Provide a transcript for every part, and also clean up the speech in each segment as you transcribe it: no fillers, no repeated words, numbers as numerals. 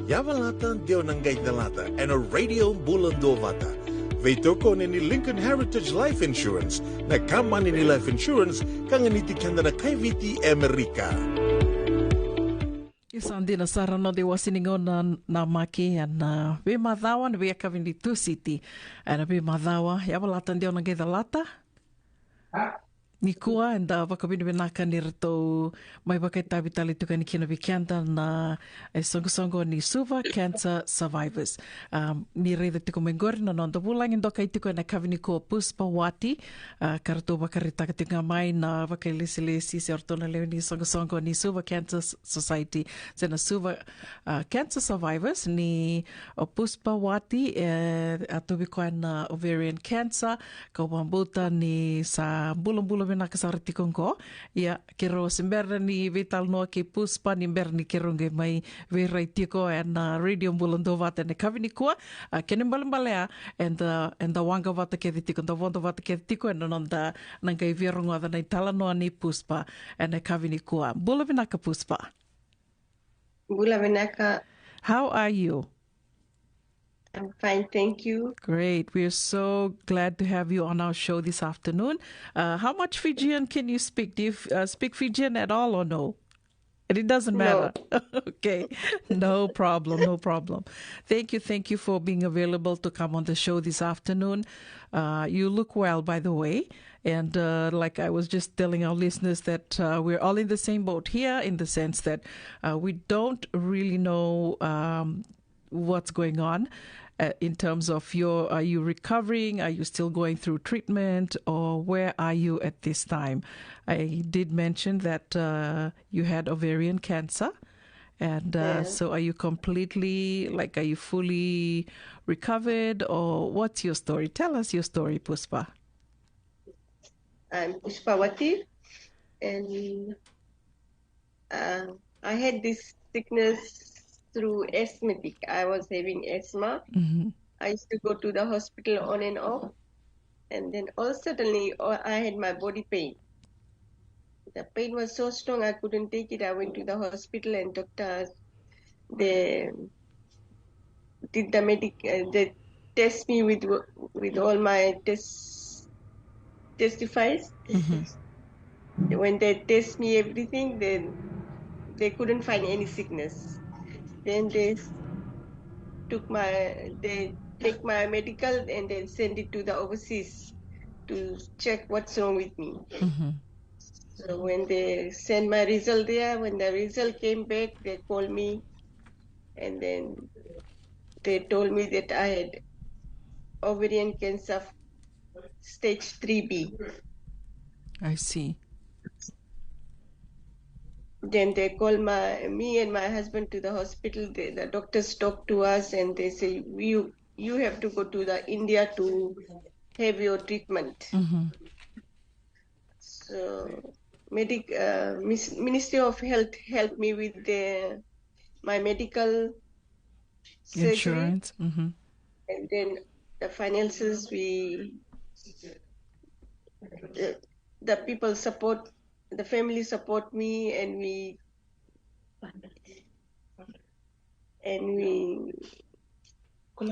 Yavalata Deo Nangai Dalata and a radio Bulandovata. Veitoko ni Lincoln Heritage Life Insurance. Na kama ni Life Insurance kanganiti kanda na kaiviti Amerika. Isandi na sarano de wasiningo na maki na be madawa na be akavindi tu city na be madawa yavalata Deo Nangai Dalata. Ni kua and wakabini benaka ni rato mai wakai tabi tali tuka ni kina bikianta na songo ni Suva Cancer Survivors. Ni reida tuka mengori na nonda bulang in doka ituka na kavini ko Pushpa wati karato wakari taka tuka mai na wakai lesi se ortona leo ni songo ni Suva Cancer Society. Sena Suva Cancer Survivors ni Pushpa wati atubi kwa na ovarian cancer kawambuta ni sa bulang na kasarati ko ya kero semberna ni veitalanoa ke Pushpa ni berni keronge mai verai tiko and radio bulando vata ne kavini kua kenen balambalea and the wanga vata ke tiko the wanda vata ke tiko and nonda nangai veronga da nei talanoa ni Pushpa and ne kavini kua bulavinaka Pushpa. Bulavinaka. How are you? I'm fine, thank you. Great. We are so glad to have you on our show this afternoon. How much Fijian can you speak? Do you speak Fijian at all or no? And it doesn't matter. No. Okay. No problem. Thank you for being available to come on the show this afternoon. You look well, by the way. And like I was just telling our listeners that we're all in the same boat here in the sense that we don't really know what's going on in terms of are you recovering? Are you still going through treatment? Or where are you at this time? I did mention that you had ovarian cancer. And so are you completely, are you fully recovered? Or what's your story? Tell us your story, Pushpa. I'm Pushpawati. And I had this sickness through asthmatic. I was having asthma. Mm-hmm. I used to go to the hospital on and off. And then all suddenly I had my body pain. The pain was so strong I couldn't take it. I went to the hospital and doctors, they did the they test me with all my testifies. Mm-hmm. When they test me everything, then they couldn't find any sickness. Then they take my medical and then send it to the overseas to check what's wrong with me. Mm-hmm. So when they sent my result there, when the result came back, they called me and then they told me that I had ovarian cancer stage 3B. I see. Then they called me and my husband to the hospital. The doctors talked to us and they say, you have to go to India to have your treatment. Mm-hmm. So Ministry of Health helped me with my medical surgery. Insurance. Mm-hmm. And then the finances, the people support, the family support me, and we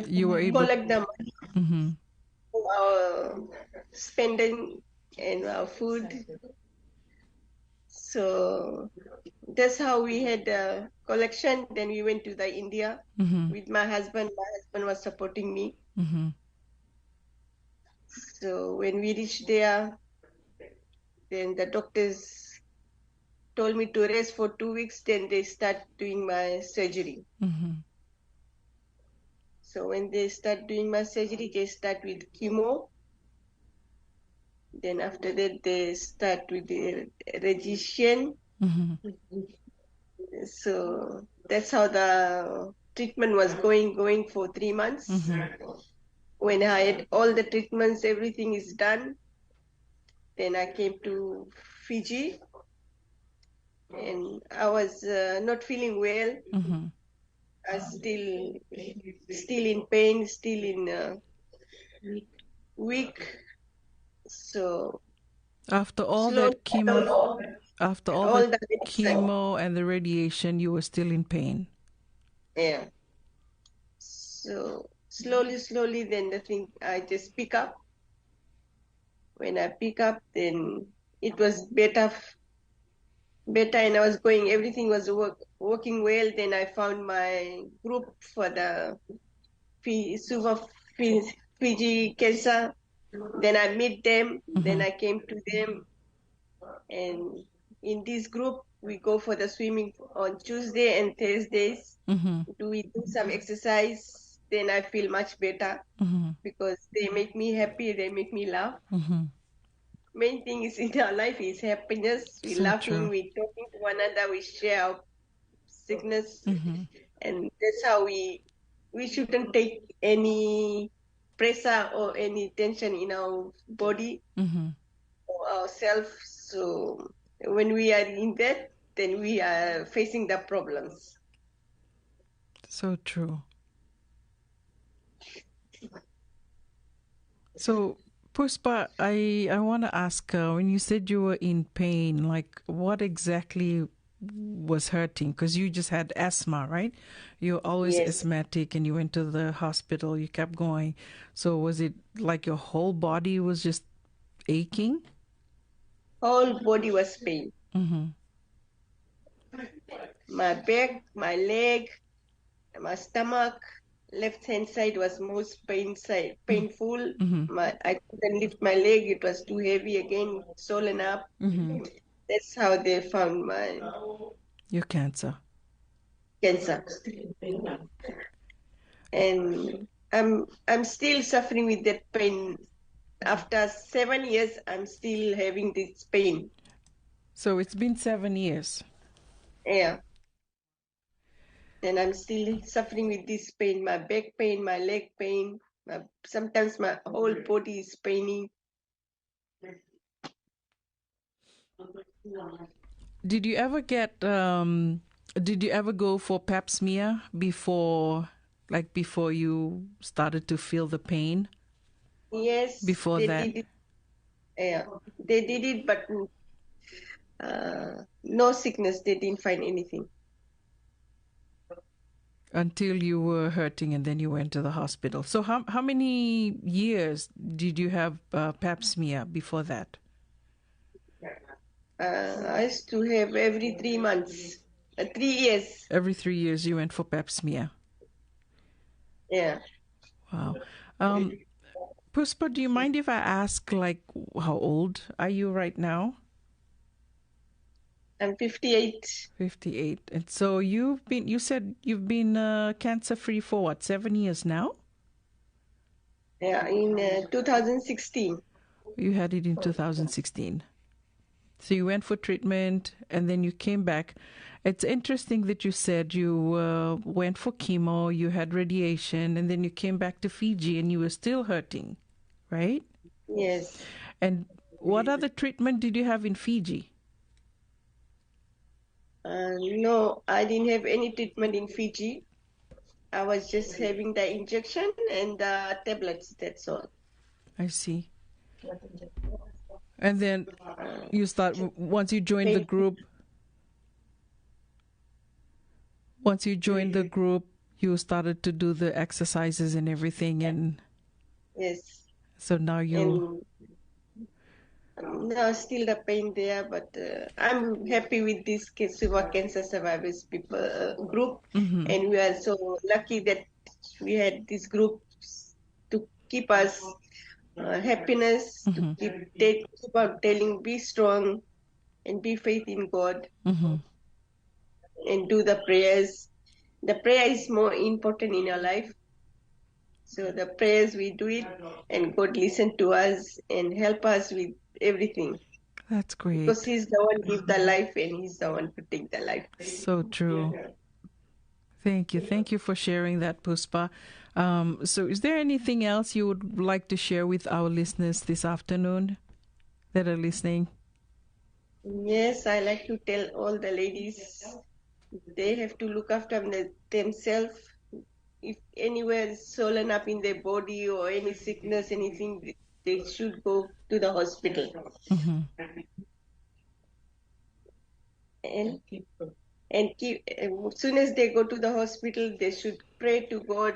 you were able collect the money mm-hmm. for our spending and our food. So that's how we had the collection. Then we went to India Mm-hmm. with my husband. My husband was supporting me. Mm-hmm. So when we reached there, then the doctors told me to rest for 2 weeks. Then they start doing my surgery. Mm-hmm. So when they start doing my surgery, they start with chemo. Then after that, they start with the radiation. Mm-hmm. So that's how the treatment was going for 3 months. Mm-hmm. When I had all the treatments, everything is done. Then I came to Fiji, and I was not feeling well. Mm-hmm. I was still in pain, still in weak. So after all that chemo and the radiation, you were still in pain. Yeah. So slowly, then the thing I just pick up. When I pick up, then it was better, and I was going. Everything was working well. Then I found my group for the Suva Fiji cancer. Then I met them. Then I came to them, and in this group we go for the swimming on Tuesday and Thursdays. We do some exercise. Then I feel much better because they make me happy. They make me laugh. Main thing is in our life is happiness. We So laughing, true. we talking to one another, we share our sickness, and that's how we shouldn't take any pressure or any tension in our body or ourselves. So when we are in that, then we are facing the problems. So true. So, Pushpa, I want to ask, when you said you were in pain, like what exactly was hurting? Because you just had asthma, right? You're always Yes, asthmatic and you went to the hospital, you kept going. So, was it like your whole body was just aching? whole body was pain. My back, my leg, my stomach, left hand side was most painful. I couldn't lift my leg, it was too heavy again, swollen up. That's how they found my Your cancer. cancer. And I'm still suffering with that pain. After 7 years, I'm still having this pain. So, it's been 7 years. Yeah. And I'm still suffering with this pain, my back pain, my leg pain. Sometimes my whole body is paining. Did you ever did you ever go for pap smear before you started to feel the pain? Yes, Before they that? did it. Yeah, they did it, but no sickness. They didn't find anything. Until you were hurting and then you went to the hospital. So how many years did you have pap smear before that? I used to have every 3 months, 3 years. Every 3 years you went for pap smear. Yeah, Wow. Puspa, do you mind if I ask, like, how old are you right now? I'm 58. 58. And so you said you've been cancer free for what, 7 years now? Yeah, in 2016. You had it in 2016. So you went for treatment and then you came back. It's interesting that you said you went for chemo, you had radiation, and then you came back to Fiji and you were still hurting, right? Yes. And what other treatment did you have in Fiji? No, I didn't have any treatment in Fiji. I was just having the injection and the tablets. That's all. I see. And then once you joined the group, you started to do the exercises and everything, and Yes. so now you. And now still the pain there, but I'm happy with this Suva Cancer Survivors people group, and we are so lucky that we had this group to keep us happiness, to keep on telling, be strong, and be faith in God, and do the prayers. The prayer is more important in your life. So the prayers we do it, and God listen to us and help us with everything. That's great. Because He's the one give the life, and He's the one to take the life. So true. Thank you for sharing that, Puspa. So is there anything else you would like to share with our listeners this afternoon that are listening? Yes, I like to tell all the ladies they have to look after themselves. If anywhere is swollen up in their body or any sickness, anything, they should go to the hospital. And And as soon as they go to the hospital, they should pray to God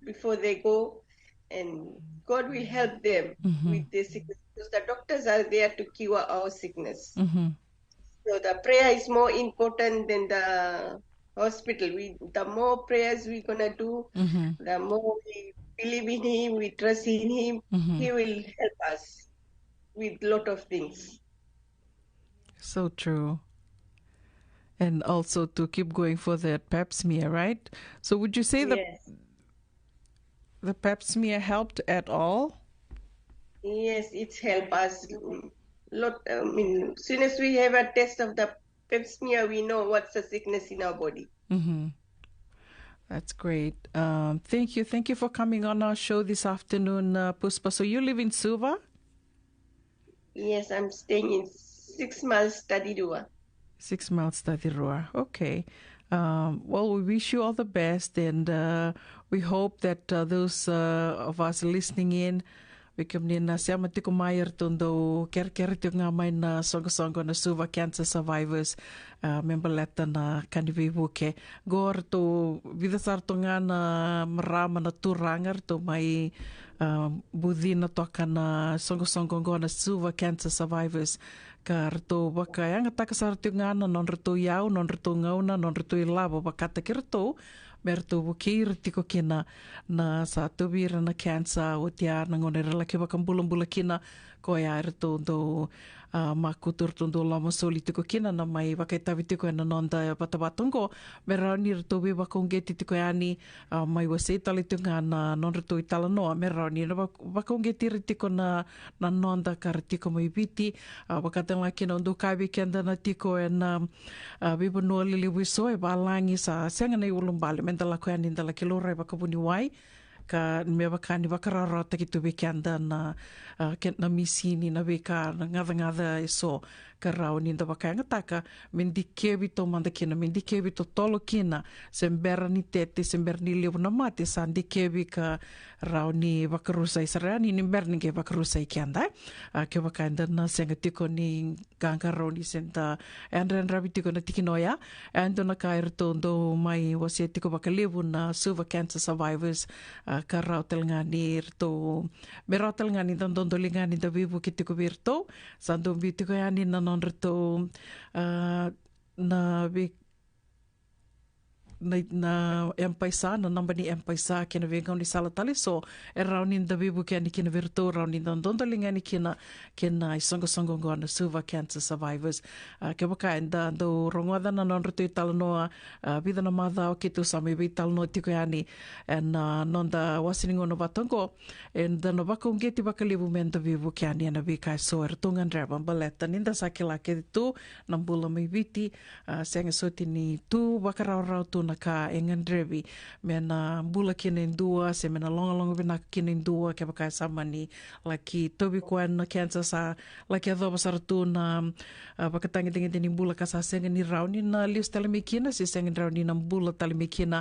before they go, and God will help them with the sickness, because the doctors are there to cure our sickness. So the prayer is more important than the hospital. The more prayers we're gonna do, the more we believe in Him, we trust in Him. He will help us with lot of things. So true. And also to keep going for that pap smear, right? So would you say Yes. the pap smear helped at all? Yes, it's help us lot. Soon as we have a test of the pap smear, we know what's the sickness in our body. That's great. Thank you. Thank you for coming on our show this afternoon, Pushpa. So you live in Suva? Yes, I'm staying in 6 miles Tadirua. 6 miles Tadirua. Okay. Well, we wish you all the best, and we hope that those of us listening in, we come na siya matiko mayer tondo ker-ker ito nga may na songo-songo na Suva cancer survivors member leta na kanivivuke. Gor to vidasar to nga na marama na turangar to may budhi na toka na songo-songo na Suva cancer survivors. Ka rito baka yang takasar ito nga na non rito yaw, non rito ngauna, non rito ilabo baka takirito merto bukir tiko kina na sa tubira na cancer o tia na ngone relaki bakang bulan-bulan kina ko ya rito do makutur tundo lama soli tiko kina na mai bakai tavi tiko na nonda batabatongo mera ni rito be bakong geti tiko yani mai wase tali tiko na non rito veitalanoa mera ni bakong geti tiko na nonda kar tiko mai biti bakatang laki na undo kabi kenda na tiko na bibo no lili wiso e balangi sa senga na ulum bale mendala ko yani ndala kilora bakabuni wai ka me bakani bakarara taki tu bekanda na ket na misini na beka ngada so karau ni nda bakanga taka mendikebi to manda kina mendikebi to tolo kina sembera ni tete sember ni leo na mate sandikebi ka rau ni bakarusa israni ni berni ke bakarusa kianda ke bakanda na senga tiko ni ganga roni senta andren rabitiko na tikinoya ando na kair tondo mai wase tiko bakalebu na Suva cancer survivors karau telngani to merau telngani dondo lingani da vivu kitiko virto sando bitiko yani na non rito na empaisa na namba ni empaisa kina vengau ni sala tali so e raunin da vivu kina kina virto raunin da dondolinga ni kina isongo na Suva cancer survivors ke baka enda do rongwada na non rito veitalanoa vida na madha o kitu sami veitalanoa tiko yani en non da wasiningo no batongo en da no bakong geti bakalivu men da vivu kina na vika so er tungan draban baleta ninda sakila ke tu nambula mai viti senga soti ni tu bakarau tu ka engan drevi mena bula kinen dua se mena longa bina kinen dua ke baka sama ni laki tobi kuan na cancer sa laki ado basar tu na baka tangi ni bula ka sa senga ni rauni na lius talimikina se senga rauni na bula talimikina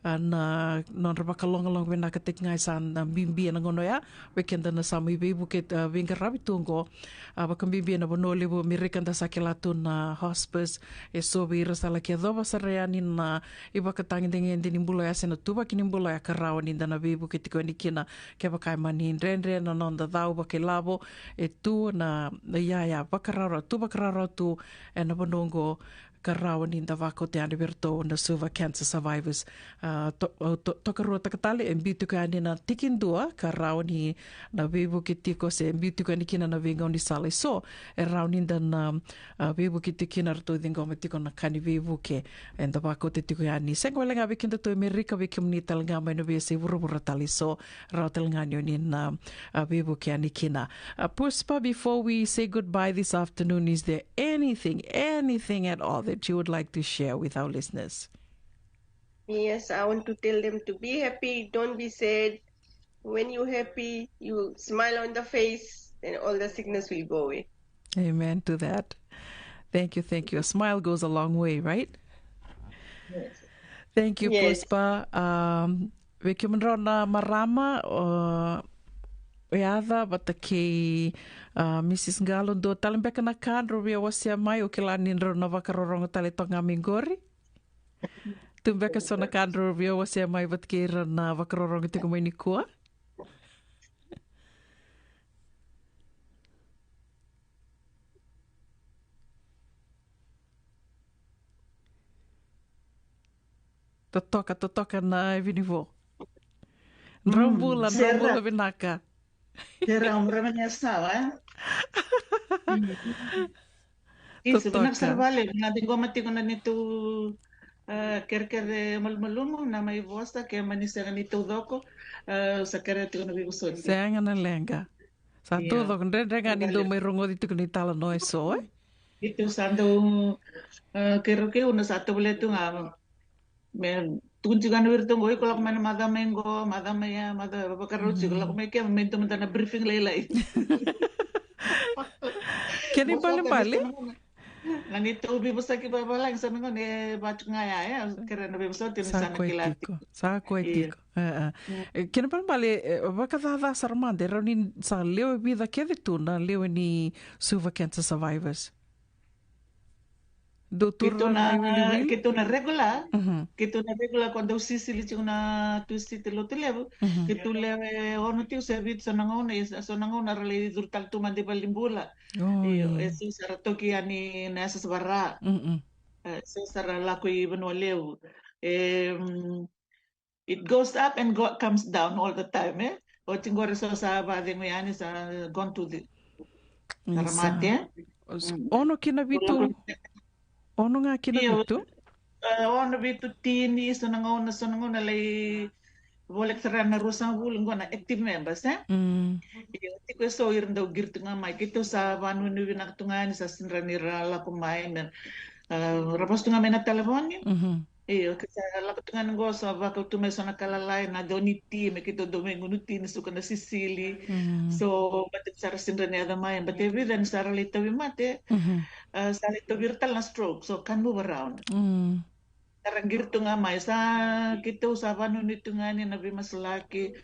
na non baka longa bina ka tikngai san na bimbi na ngono ya weekend na sami be buket vinga rabitungo baka bimbi na bono levo mirikanda sakilatu na hospice e so vira sala ke ado basar yani na iba katangi dengan di nimbula ya sena tuba ki nimbula ya karawan inda na bibu ki tiko ni kina ke bakai mani renre na non da dau ba ke labo e tu na ya bakarara tu bakarara tu e na bonongo karawan inda vako te ane berto na Suva cancer survivors tokarua takatali e mbitu ka ane na tikindua karawan ni na bibu ki tiko se mbitu ka ni kina na vingau ni sale so e raun inda na bibu ki tikina rato dingo me tiko na kani bibu ke e nda vako te tiko yani sengo lenga vikinda to Amerika vikim ni talanga mai no vese vurubura tali so rau talanga ni na bibu ke ani kina Pushpa, before we say goodbye this afternoon, is there anything at all that you would like to share with our listeners? Yes, I want to tell them to be happy, don't be sad. When you're happy, you smile on the face, then all the sickness will go away. Amen to that. Thank you. A smile goes a long way, right? Yes. Thank you, Yes. Pushpa. Vekimanro na marama Eada bata ke Mrs. Ngalo do talembeka na kan rovia wasia mai o ke lanin ro na vakarorongo tale tonga mingori. Tumbeka sona kandro vio wase mai watkera na wakarorong te kumai ni kua. Totoka na e vini vo. Ndrambula vinaka. Sera umra niya sawa. Isso, benak sarvale, na dingo mati ko na nito kerker malmalungo na may bosta ke manisera nito doko sa kere tiko na bibusod. Seanga na lenga. Sa todo con renga ni do may rongo dito ko ni tala no eso eh. Ito sando kero ke una sa to boleto nga me tunjigan wirto ngoy ko lak man madamengo madamaya mada bakaro chiko lak me ke momento na briefing laylay. Kani bali? Nanito bibusa ki babalang sa mga ne bat nga ya kera na bibusa tin sana kilati. Sa kuetiko. Kani bali baka da sarmande raunin sa leo vida kede tu na leo ni Suva cancer survivors. Kito na regular quando sisili na tu sitilo televo kito leve ono tiu servizio nangauna rale durtal tu mandi balimbula eso sarato ki ani nasa sabara so sara laku i benua leu it goes up and comes down all the time o tingore so sa ba de ani sa gone to the Saramate ono kina vitu ono nga kina vitu ono vitu tini sonangona lay volek sarana rusang buling na active members tiko so irndo girtu nga mai kito sa vanu ni vinaktungan sa sinranira la kumai men rapos tunga mena telefonnya kasi lakutungan ngo sa baka tumay sa nakalalay na doniti me kito domingo nutin suka na Sicily so batit sa sinranira mai but every then sara lito mate sa lito virtual na stroke so can move around Tarangir tu nga may sa kito usapan nito nga ni nabi mas laki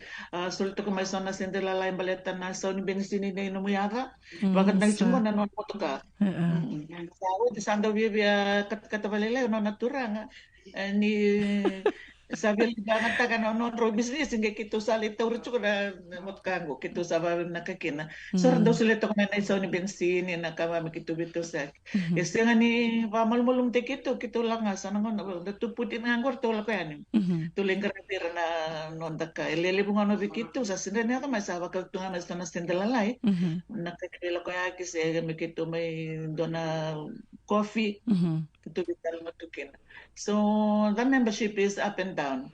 sulto ko may sona sendela lain baleta na sa ni bensini na inumuyaga bakit nagsungo na non moto ka sa di sando bibia katabalele no natura nga ni sabi bangat ta kan non ro business nga kito salita urcho na mot kango kito sa nakakina so daw sila to na sa ni bensini na kama kito bito sa este nga ni pamalmulum te kito lang nga sa ngon to put in angor to la kanin to lengkar na non daka elele bunga no bikito sa sinda na ka masaba ka tunga mas na sendela lai nakakila ko ya kise me kito may dona coffee kito bital matukin so the membership is up and down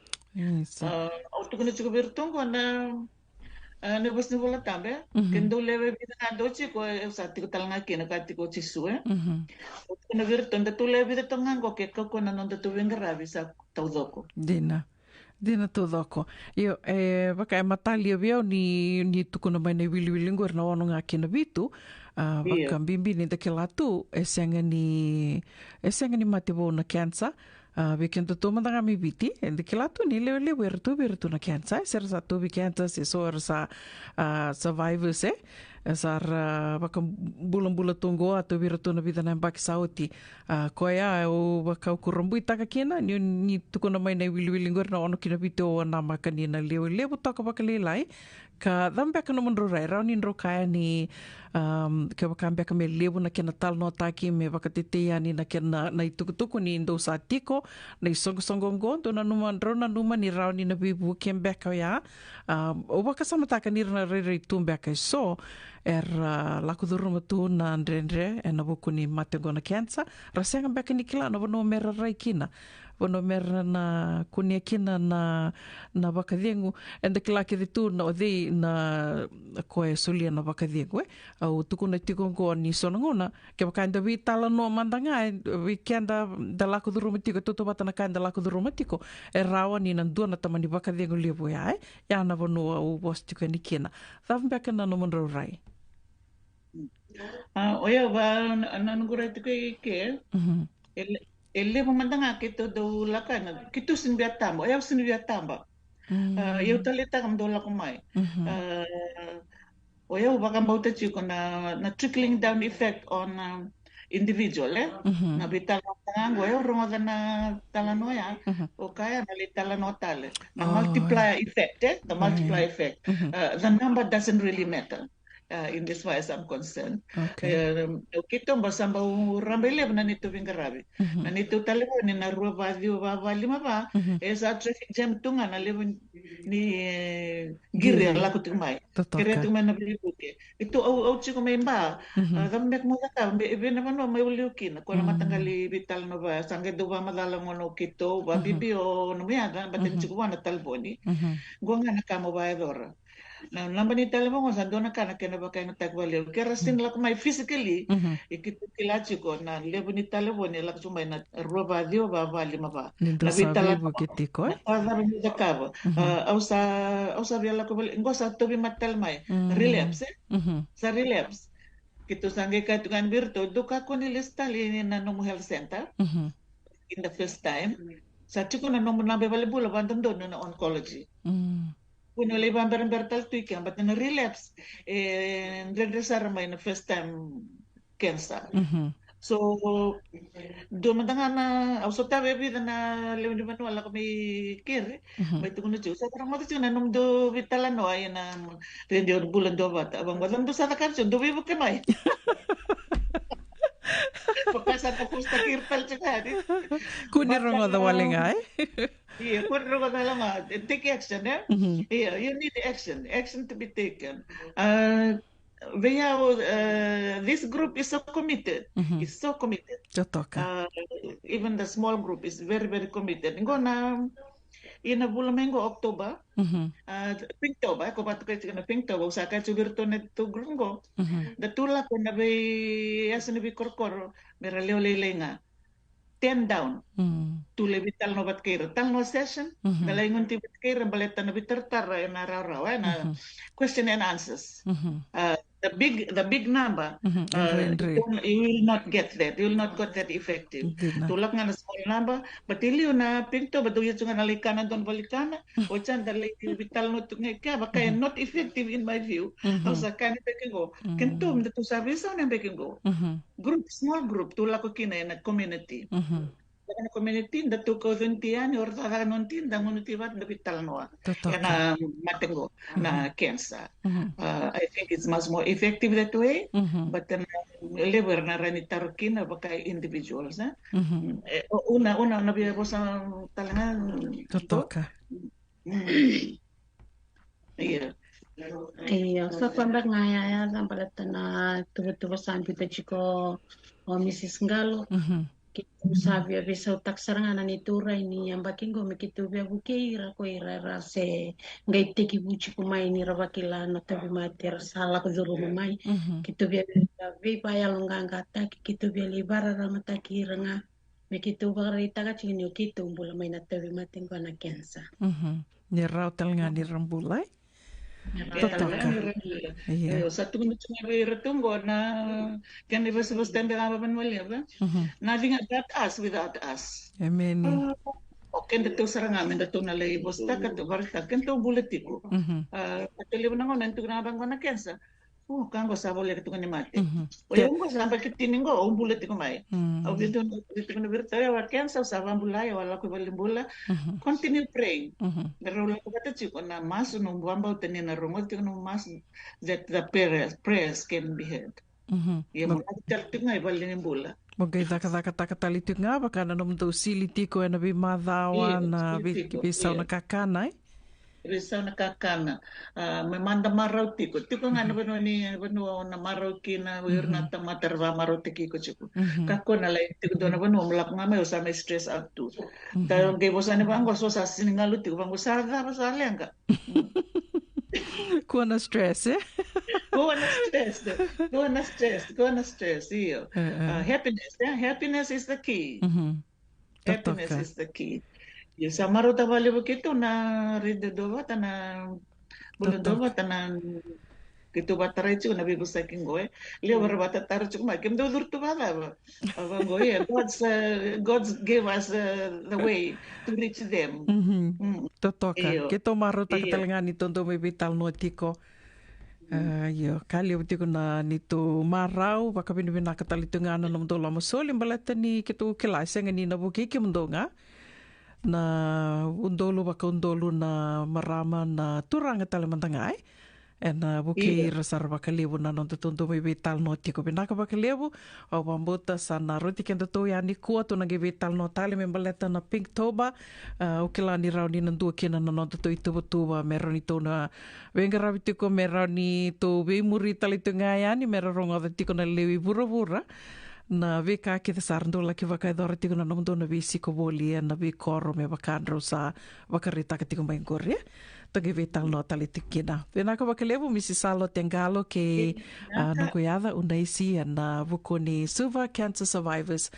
auto ko nito bertong ko na nebos ni bola tambe kendo leve vida na doce ko sa tiko talanga kina ka tiko chisu auto ko na bertong da tu leve de tonga ko ke ko na non da tu venga rabi sa taudoko Dina todoko. Io baka matali veo ni tukuna mai nei wili na ono nga kina vitu baka bimbi ni daquela tu esenga ni mate na cancer Weekend to mandanga mi biti and the kilatu ni le wertu na cancer ser sa tu cancer se so sa survivors sar baka bulan tunggo atau wirtu na vida na baki sauti koya o baka kurumbu itaka kena ni tukuna mai na wili ngor na ono kina bito na makanina le butaka baka lelai ka dambe ka no mandro rai raunin ro kaya ni ke baka ambia ka me lebu na kena tal no taki me baka tetea ni na kena na itukutuku ni ndo sa tiko na isongo na numa ni rauni na bibu kembe ka ya o baka samataka ni na re tumbe ka so laku duruma tu na ndrendre na buku ni matengona cancer rasenga baka ni kila no bono mera rai kina bono mera na kunia kina na baka diengu and the klaki de tu na odi na koe solia na baka diengu au tukuna tikongo ni sonangona ke baka nda veitalanoa mandanga weekenda da laku duruma tiko toto bata na kanda laku duruma tiko rawa ni na ndua na tamani baka diengu levo ya ya na bono u bos tiko ni kina thaf baka na no monro rai oya ba nanugura tiko ke ele mamandanga kito do lakana kito sinbiatamba oya sinbiatamba eu talita kam do lakumai oya baka bauta chiko na trickling down effect on individual na veitalanoa tango rongo na talanoa ya o kaya na veitalanoa tale na multiplier effect the multiplier effect the number doesn't really matter in this way as I'm concerned kito basamba rambele na nito vingarabi na nito tale ni na rua vali maba esa traffic jam tunga na levo ni gire la kutumai kire tumai na bibuke itu au chiko memba damek mo ka be na mano may uliukin ko na matanggali veitalanoa sange do ba madala ngono kito ba bibio no miaga baten chiko na talboni gonga na kamo ba edora na lamba ni talabo ngo sa dona kana kena ba kay nagtagwali kaya sin la kumay physically ikito kilachi ko na lebo ni talabo ni lak sumay na roba dio ba bali maba na vitalanoa kitiko na ni zakabo au sa biala ko ngo sa to bi matal mai relapse sa relapse kito sange ka tungan birto duka ko ni listali ni na no health center in the first time sa chiko na no na bebale bula bandam do na oncology kuno le bamber bertal tuikan but na relapse regresar may na first time cancer so do madanga na also ta baby na le di manu ala ko may kere may tukuno chu sa parang mo na num do veitalanoa na rendio bulan do bata abang walang do sa takarson do bibo kemay Pagkasa po kusta kirtal tsaka kunin rongo da walinga Yeah, put take action, Yeah, you need action to be taken. This group is so committed. It's so committed. Even the small group is very, very committed. Ina bulan October, Pinktober, ko patukai na Pinktober, usaka chubirto na to grungo. The tula ko na be asan bi korkor, meraleo lelenga. 10 down. Tu le veitalanoa bat kaira. Talanoa session, dalaingon ti bat kaira, baleta na bitartar na raw na question and answers. The big number, you will not get that. You will not get that effective. Tulak nga na small number, but iliyo na pinto, but uyat nga nalikana don balikana, o chan dalay veitalanoa tu nga ka, baka not effective in my view. Ang sa kanit go, kentum dito service na go. Group, small group, tulak ko kina na community. Na community da to ko 20 ani or ta non tin da monutivat da veitalanoa na matengo na cancer. I think it's much more effective that way, but lever na ranitar kina baka individuals una na biya ko sa talangan totoka so kwamba ngaya zambalata na tuwa sampai tachiko o Mrs. Ngalo kitu sabi abisa utaksarangan ni tura ini yang bakingo mikitu bia bukeira ko ira se ngai teki buci kumai ni rabakila no tabi mater sala ko zuru mai kitu bia be paya longanga ta kitu bia libara ramata kiranga mikitu bagarita ka chini kitu mbula mai na tabi maten ko na kensa ni rautal nga ni rambulai satu minit cuma bertunggu na kan ibas-ibas tembe apa pun boleh apa nothing about us without us amen okay dito sarangamin dito na lay bosta kato barta kento buletiku ateli nang nanti kunabang ko na kensa kan ko sa boleh ketungan ni mate o yung ko sampai kitinin ko buletiku mai au dito na berta ya kensa sa bambulay wala ko balimbula continue praying pero la ko chiko na mas no bambao tenin na rungol tiko no mas that the prayers can be heard yung mga tinga balimbula Mogai taka talitu nga baka na nom do sili tiko na bi madawa na bi sa na kakana Bisa nakakana, may manda maraw tiko nga na na maraw kina wir na tamatarva maraw tiki ko chiko. Kako na lai tiko do na mulak nga may usa may stress out too. Tayo gay bosa ni banggo so sa siningalu tiko banggo sarada pa sa lenga. Kuha na stress Kuha na stress iyo. Happiness is the key. Happiness is the key. Yung sa maruta bali begitu na rida doba tanan bulan doba tanan gitu batarai cu nabi busaking goe leo berbata taruh cu makin dur tu bala abang goe God's gave us the way to reach them totoka kita maruta katalangan itu untuk veitalanoa tiko Ia, kali o tiko na ni tō marau, waka pina ka tali tunga ana na mdola masoli, mbaleta ni ke tō ke laisenga ni na wuki ke mdonga, na undolu waka undolu na marama na turanga tale mandangai, na wuki rasara waka lewu na non tundu mai veitalanoa tiko pina ka waka lewu, o wambota sa na roti kenda tō ia ni kua tō nage veitalanoa tale me mbaleta na Pinktober, o ke la ni rau ni nandua kena na non tō i tuwa me rani tō na wenga rawi tiko me rani tō weimuri tali tunga ia ni me raronga da tiko na lewi vura na we ka ke sarndola ki waka edora tiko na nomundo na we siko woli na we koro me wakandro sa wakarita ka tiko mai ngore toge veitalanoa tali tikina. Wena ka wakalevu misi salo tengalo ke nukuiada unaisi na wukoni Suva Cancer Survivors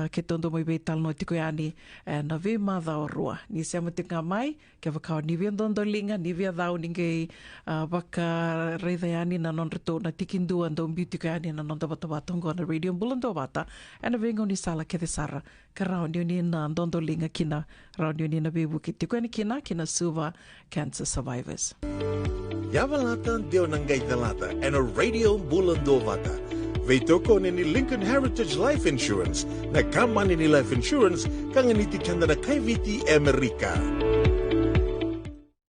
ke tondo mai veitalanoa tiko yani na we madha o rua. Ni sema tika mai ke wakao niwea ndondolinga, niwea dhau ninge waka reitha yani na nonreto na tikindua ndo mbiu tiko yani na nonda wata watongo na radio mbulando wata na vengo ni sala ke te sara ka raundi ni na ndondolinga kina raundi ni na bebuki tiko yani kina Suva Cancer Survivors. Yavalata deo nangai dalata and a radio mbulando wata. Veitoko ni Lincoln Heritage Life Insurance na kama ni Life Insurance kang niti kanda na kaiviti Amerika.